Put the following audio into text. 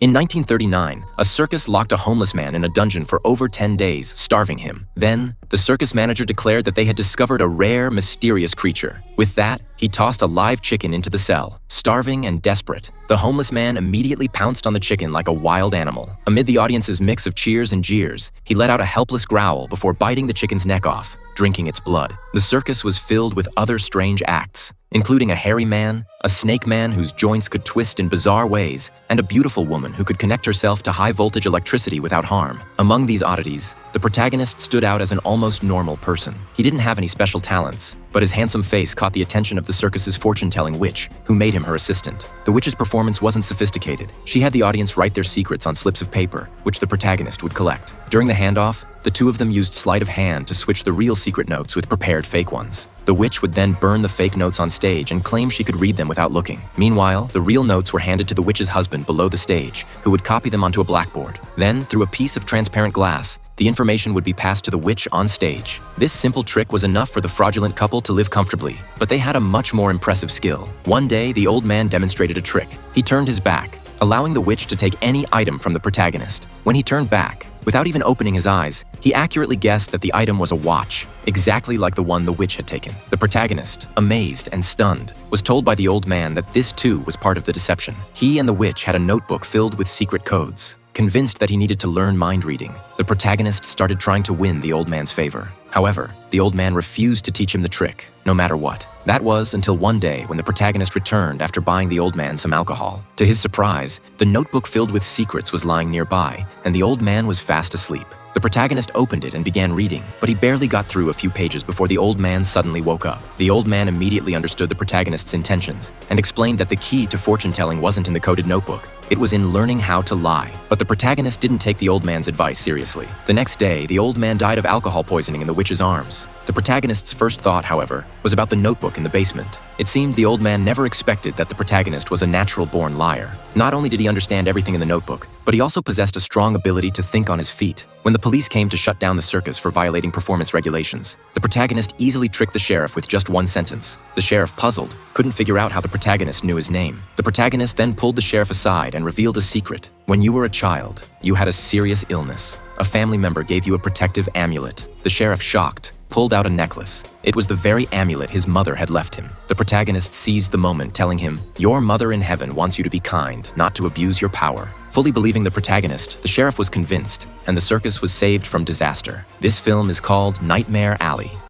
In 1939, a circus locked a homeless man in a dungeon for over 10 days, starving him. Then, the circus manager declared that they had discovered a rare, mysterious creature. With that, he tossed a live chicken into the cell. Starving and desperate, the homeless man immediately pounced on the chicken like a wild animal. Amid the audience's mix of cheers and jeers, he let out a helpless growl before biting the chicken's neck off, drinking its blood. The circus was filled with other strange acts, including a hairy man, a snake man whose joints could twist in bizarre ways, and a beautiful woman who could connect herself to high-voltage electricity without harm. Among these oddities, the protagonist stood out as an almost normal person. He didn't have any special talents, but his handsome face caught the attention of the circus's fortune-telling witch, who made him her assistant. The witch's performance wasn't sophisticated. She had the audience write their secrets on slips of paper, which the protagonist would collect. During the handoff, the two of them used sleight of hand to switch the real secret notes with prepared fake ones. The witch would then burn the fake notes on stage and claim she could read them without looking. Meanwhile, the real notes were handed to the witch's husband below the stage, who would copy them onto a blackboard. Then, through a piece of transparent glass, the information would be passed to the witch on stage. This simple trick was enough for the fraudulent couple to live comfortably, but they had a much more impressive skill. One day, the old man demonstrated a trick. He turned his back, allowing the witch to take any item from the protagonist. When he turned back, without even opening his eyes, he accurately guessed that the item was a watch, exactly like the one the witch had taken. The protagonist, amazed and stunned, was told by the old man that this too was part of the deception. He and the witch had a notebook filled with secret codes. Convinced that he needed to learn mind reading, the protagonist started trying to win the old man's favor. However, the old man refused to teach him the trick, no matter what. That was until one day when the protagonist returned after buying the old man some alcohol. To his surprise, the notebook filled with secrets was lying nearby, and the old man was fast asleep. The protagonist opened it and began reading, but he barely got through a few pages before the old man suddenly woke up. The old man immediately understood the protagonist's intentions and explained that the key to fortune-telling wasn't in the coded notebook. It was in learning how to lie. But the protagonist didn't take the old man's advice seriously. The next day, the old man died of alcohol poisoning in the witch's arms. The protagonist's first thought, however, was about the notebook in the basement. It seemed the old man never expected that the protagonist was a natural-born liar. Not only did he understand everything in the notebook, but he also possessed a strong ability to think on his feet. When the police came to shut down the circus for violating performance regulations, the protagonist easily tricked the sheriff with just one sentence. The sheriff, puzzled, couldn't figure out how the protagonist knew his name. The protagonist then pulled the sheriff aside and revealed a secret. When you were a child, you had a serious illness. A family member gave you a protective amulet. The sheriff, shocked, pulled out a necklace. It was the very amulet his mother had left him. The protagonist seized the moment, telling him, "Your mother in heaven wants you to be kind, not to abuse your power." Fully believing the protagonist, the sheriff was convinced, and the circus was saved from disaster. This film is called Nightmare Alley.